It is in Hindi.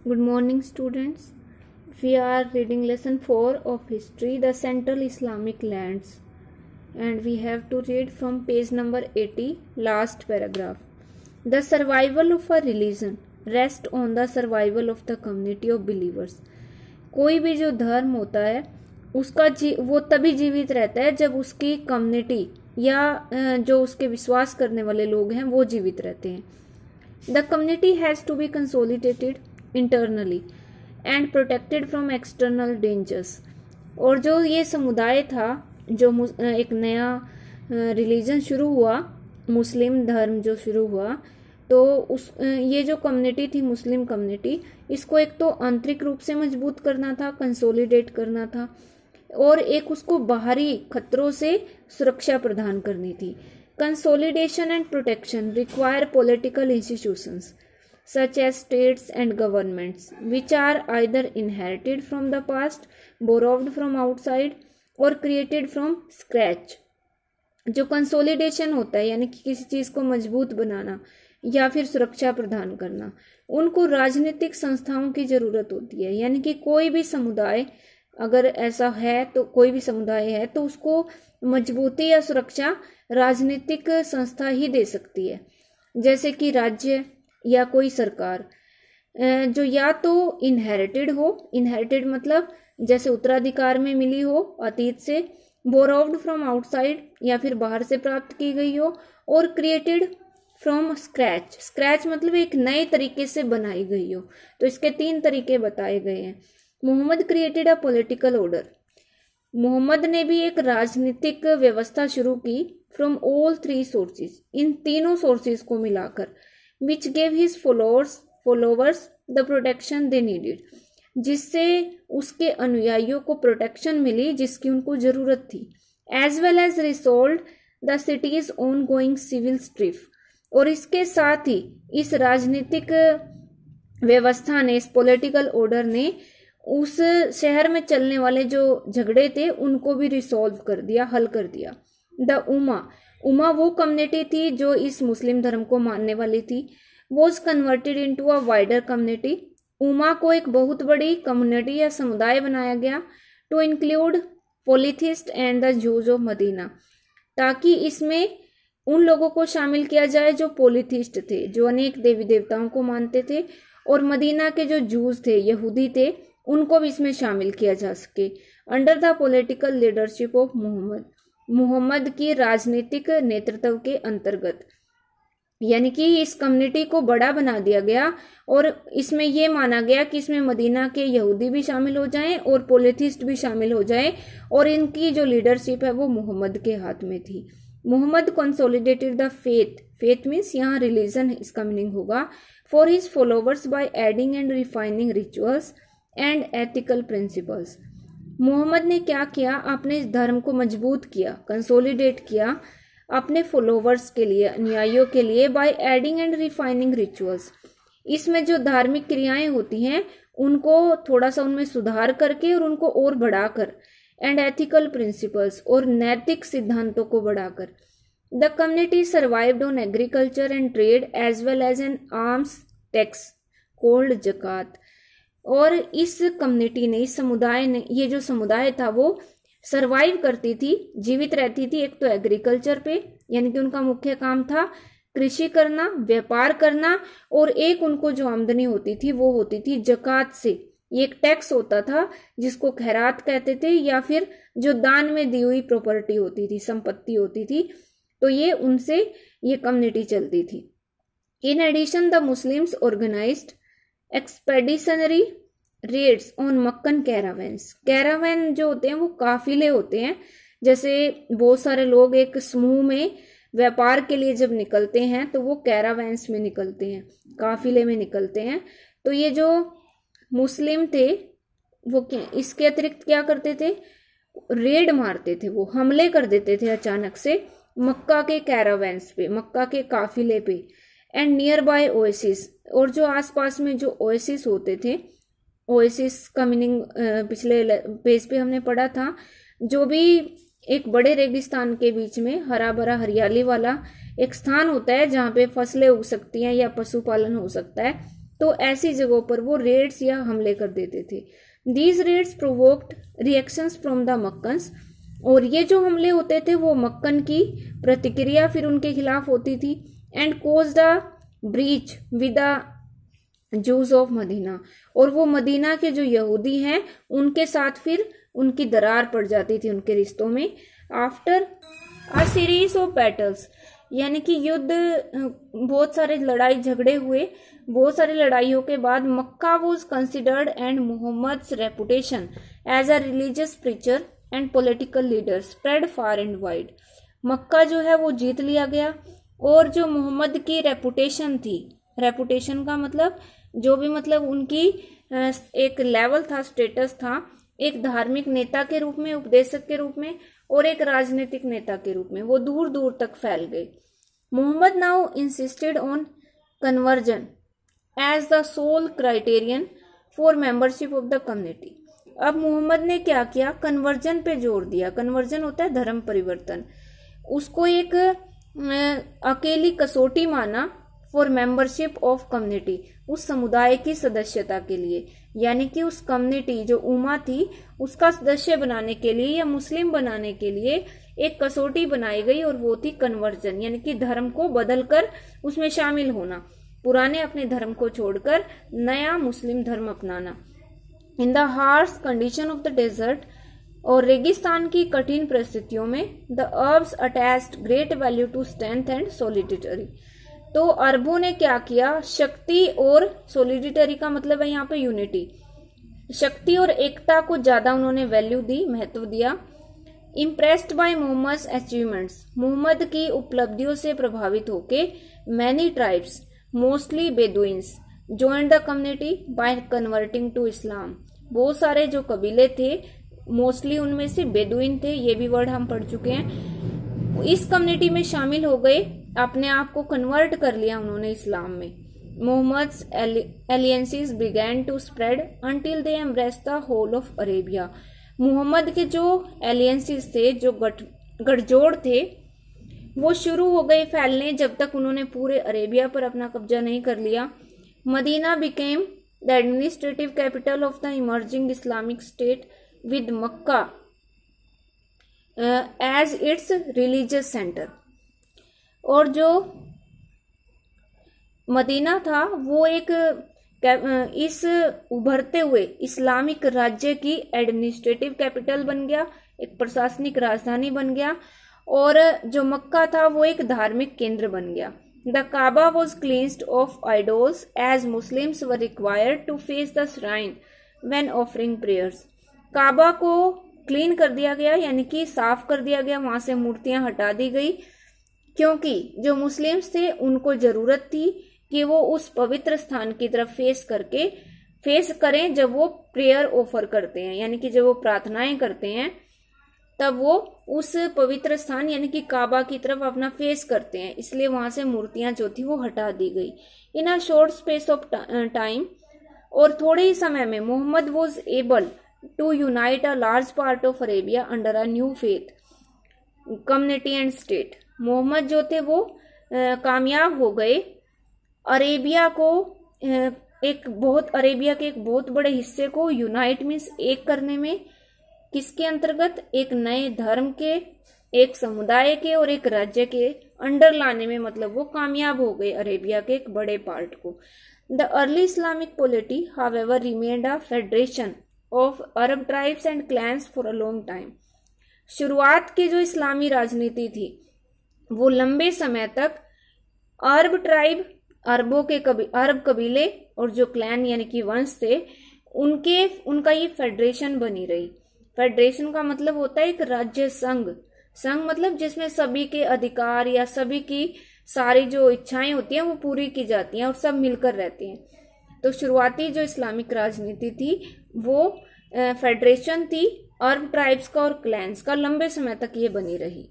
Good morning, students. We are reading lesson 4 of history, the Central Islamic lands, and we have to read from page number 80, last paragraph. The survival of a religion rests on the survival of the community of believers. कोई भी जो धर्म होता है उसका वो तभी जीवित रहता है जब उसकी कम्युनिटी या जो उसके विश्वास करने वाले लोग हैं वो जीवित रहते हैं. The community has to be consolidated internally and protected from external dangers. और जो ये समुदाय था, जो एक नया रिलीजन शुरू हुआ, मुस्लिम धर्म जो शुरू हुआ, तो ये जो कम्युनिटी थी, मुस्लिम कम्युनिटी, इसको एक तो आंतरिक रूप से मजबूत करना था, कंसोलिडेट करना था, और एक उसको बाहरी खतरों से सुरक्षा प्रदान करनी थी. Consolidation and protection require political institutions such as states and governments, which are either inherited from the past, borrowed from outside, or created from scratch. जो कंसोलिडेशन होता है यानी कि किसी चीज को मजबूत बनाना या फिर सुरक्षा प्रदान करना, उनको राजनीतिक संस्थाओं की जरूरत होती है. यानी कि कोई भी समुदाय अगर ऐसा है, तो कोई भी समुदाय है तो उसको मजबूती या सुरक्षा राजनीतिक संस्था ही दे सकती है. जैसे कि राज्य या कोई सरकार जो या तो इनहेरिटेड हो, इनहेरिटेड मतलब जैसे उत्तराधिकार में मिली हो अतीत से, बोरोव्ड फ्रॉम आउटसाइड या फिर बाहर से प्राप्त की गई हो, और क्रिएटेड फ्रॉम स्क्रैच. स्क्रैच मतलब एक नए तरीके से बनाई गई हो. तो इसके 3 तरीके बताए गए हैं. Mohammed created a political order. Mohammed ने भी एक राजनीतिक व्यवस्था शुरू की फ्रॉम ऑल 3 सोर्सेज, इन तीनों सोर्सेज को मिलाकर, which gave his followers the protection they needed, जिससे उसके अनुयायियों को प्रोटेक्शन मिली जिसकी उनको जरूरत थी. as well as resolved the city's ongoing civil strife. और इसके साथ ही इस राजनीतिक व्यवस्था ने, इस पॉलिटिकल ऑर्डर ने उस शहर में चलने वाले जो झगड़े थे उनको भी रिसॉल्व कर दिया, हल कर दिया. द उमा वो कम्युनिटी थी जो इस मुस्लिम धर्म को मानने वाली थी. Was converted into a wider community. उमा को एक बहुत बड़ी कम्युनिटी या समुदाय बनाया गया, to include polytheist and the Jews of Medina, ताकि इसमें उन लोगों को शामिल किया जाए जो पोलिथिस्ट थे, जो अनेक देवी देवताओं को मानते थे, और मदीना के जो जूज थे, यहूदी थे, उनको भी इसमें शामिल किया जा सके. Under the political leadership of Muhammad की राजनीतिक नेतृत्व के अंतर्गत. यानी कि इस कम्युनिटी को बड़ा बना दिया गया और इसमें यह माना गया कि इसमें मदीना के यहूदी भी शामिल हो जाएं और पोलिथिस्ट भी शामिल हो जाएं, और इनकी जो लीडरशिप है वो मुहम्मद के हाथ में थी. Muhammad consolidated the faith means यहाँ रिलीजन इसका मीनिंग होगा, for his followers by adding and refining rituals and ethical principles. Mohammed ने क्या किया, अपने इस धर्म को मजबूत किया, कंसोलिडेट किया अपने फॉलोवर्स के लिए, अनुयायियों के लिए, bye adding and refining rituals. इसमें जो धार्मिक क्रियाएं होती हैं उनको थोड़ा सा उनमें सुधार करके और उनको और बढ़ाकर, एंड एथिकल प्रिंसिपल्स और नैतिक सिद्धांतों को बढ़ाकर. The community survived on agriculture and trade as well as an arms tax called zakat. और इस कम्युनिटी ने, इस समुदाय ने, ये जो समुदाय था वो सरवाइव करती थी, जीवित रहती थी. एक तो एग्रीकल्चर पे, यानी कि उनका मुख्य काम था कृषि करना, व्यापार करना, और एक उनको जो आमदनी होती थी वो होती थी जकात से. ये एक टैक्स होता था जिसको खैरात कहते थे, या फिर जो दान में दी हुई प्रॉपर्टी होती थी, संपत्ति होती थी, तो ये उनसे ये कम्युनिटी चलती थी. In addition the Muslims organized expeditionary raids on Meccan caravans. Caravan जो होते हैं वो काफिले होते हैं. जैसे बहुत सारे लोग एक समूह में व्यापार के लिए जब निकलते हैं तो वो कैरावैन्स में निकलते हैं, काफिले में निकलते हैं. तो ये जो मुस्लिम थे वो इसके अतिरिक्त क्या करते थे, रेड मारते थे, वो हमले कर देते थे अचानक से मक्का के कैरावैन्स पे, मक्का के काफिले पे. एंड नियर बाय ओएसिस, और जो आसपास में जो ओएसिस होते थे, ओएसिस का मीनिंग पिछले पेज पे हमने पढ़ा था, जो भी एक बड़े रेगिस्तान के बीच में हरा भरा हरियाली वाला एक स्थान होता है जहाँ पे फसलें उग सकती हैं या पशुपालन हो सकता है, तो ऐसी जगहों पर वो रेड्स या हमले कर देते थे। These raids provoked reactions from the Meccans, और ये जो हमले होते थे वो मक्कन की प्रतिक्रिया फिर उनके खिलाफ होती थी। And caused the breach with the Jews of Medina, और वो मदीना के जो यहूदी हैं उनके साथ फिर उनकी दरार पड़ जाती थी उनके रिश्तों में। After a series of battles, यानी कि युद्ध, बहुत सारे लड़ाई झगड़े हुए, बहुत सारी लड़ाइयों के बाद Mecca was considered and Muhammad's reputation as a religious preacher and political leader spread far and wide. मक्का जो है वो जीत लिया गया, और जो मोहम्मद की रेपुटेशन थी, रेपुटेशन का मतलब जो भी मतलब उनकी एक लेवल था, स्टेटस था, एक धार्मिक नेता के रूप में, उपदेशक के रूप में, और एक राजनीतिक नेता के रूप में, वो दूर दूर तक फैल गई। Mohammed now insisted on conversion as the sole criterion for membership of the community. अब मोहम्मद ने क्या किया, कन्वर्जन पे जोर दिया। कन्वर्जन होता है धर्म परिवर्तन, उसको एक अकेली कसौटी माना फॉर मेंबरशिप ऑफ कम्युनिटी, उस समुदाय की सदस्यता के लिए, यानी कि उस कम्युनिटी जो उम्मा थी उसका सदस्य बनाने के लिए या मुस्लिम बनाने के लिए एक कसौटी बनाई गई, और वो थी कन्वर्जन, यानी कि धर्म को बदलकर उसमें शामिल होना, पुराने अपने धर्म को छोड़कर नया मुस्लिम धर्म अपनाना। In the harsh condition of the desert, और रेगिस्तान की कठिन परिस्थितियों में the Arabs attached great value to strength and solidarity. तो अरबों ने क्या किया, शक्ति और सॉलिडिटरी का मतलब है यहाँ पे यूनिटी, शक्ति और एकता को ज्यादा उन्होंने वैल्यू दी, महत्व दिया। इम्प्रेस्ड बाय मोहम्मद्स अचीवमेंट्स, मोहम्मद की उपलब्धियों से प्रभावित होके many tribes mostly Bedouins join the community by converting to Islam. बहुत सारे जो कबीले थे, मोस्टली उनमें से बेदुइन थे, ये भी वर्ड हम पढ़ चुके हैं, इस कम्युनिटी में शामिल हो गए, अपने आप को कन्वर्ट कर लिया उन्होंने इस्लाम में। Muhammad's alliances began to spread until they embrace the whole of Arabia. मोहम्मद के जो एलियंसेस थे, जो गठजोड़ थे, वो शुरू हो गए फैलने जब तक उन्होंने पूरे अरेबिया पर अपना कब्जा नहीं कर लिया। Medina became the administrative capital of the emerging Islamic state with Mecca as its religious centre. और जो मदीना था वो एक इस उभरते हुए इस्लामिक राज्य की एडमिनिस्ट्रेटिव कैपिटल बन गया, एक प्रशासनिक राजधानी बन गया, और जो मक्का था वो एक धार्मिक केंद्र बन गया। The Kaaba was cleansed of idols as Muslims were required to face the shrine when offering prayers. काबा को क्लीन कर दिया गया, यानी कि साफ कर दिया गया, वहां से मूर्तियां हटा दी गई, क्योंकि जो मुस्लिम्स थे उनको जरूरत थी कि वो उस पवित्र स्थान की तरफ फेस करें जब वो प्रेयर ऑफर करते हैं, यानी कि जब वो प्रार्थनाएं करते हैं तब वो उस पवित्र स्थान यानी कि काबा की तरफ अपना फेस करते हैं, इसलिए वहां से मूर्तियां जो थी वो हटा दी गई। In a short space of time, और थोड़े ही समय में Muhammad was able to unite a large part of Arabia under a new faith community and state. मोहम्मद जो थे वो कामयाब हो गए अरेबिया के एक बहुत बड़े हिस्से को यूनाइट मीन्स एक करने में, किसके अंतर्गत, एक नए धर्म के, एक समुदाय के और एक राज्य के अंडर लाने में, मतलब वो कामयाब हो गए अरेबिया के एक बड़े पार्ट को। The early Islamic polity however remained a federation of Arab tribes and clans for a long time. शुरुआत की जो इस्लामी राजनीति थी वो लंबे समय तक अरब ट्राइब, अरब कबीले और जो क्लैन यानी कि वंश थे उनका ये फेडरेशन बनी रही। फेडरेशन का मतलब होता है एक राज्य संघ मतलब जिसमें सभी के अधिकार या सभी की सारी जो इच्छाएं होती हैं वो पूरी की जाती हैं और सब मिलकर रहते हैं। तो शुरुआती जो इस्लामिक राजनीति थी वो फेडरेशन थी अरब ट्राइब्स का और क्लैंस का, लंबे समय तक ये बनी रही।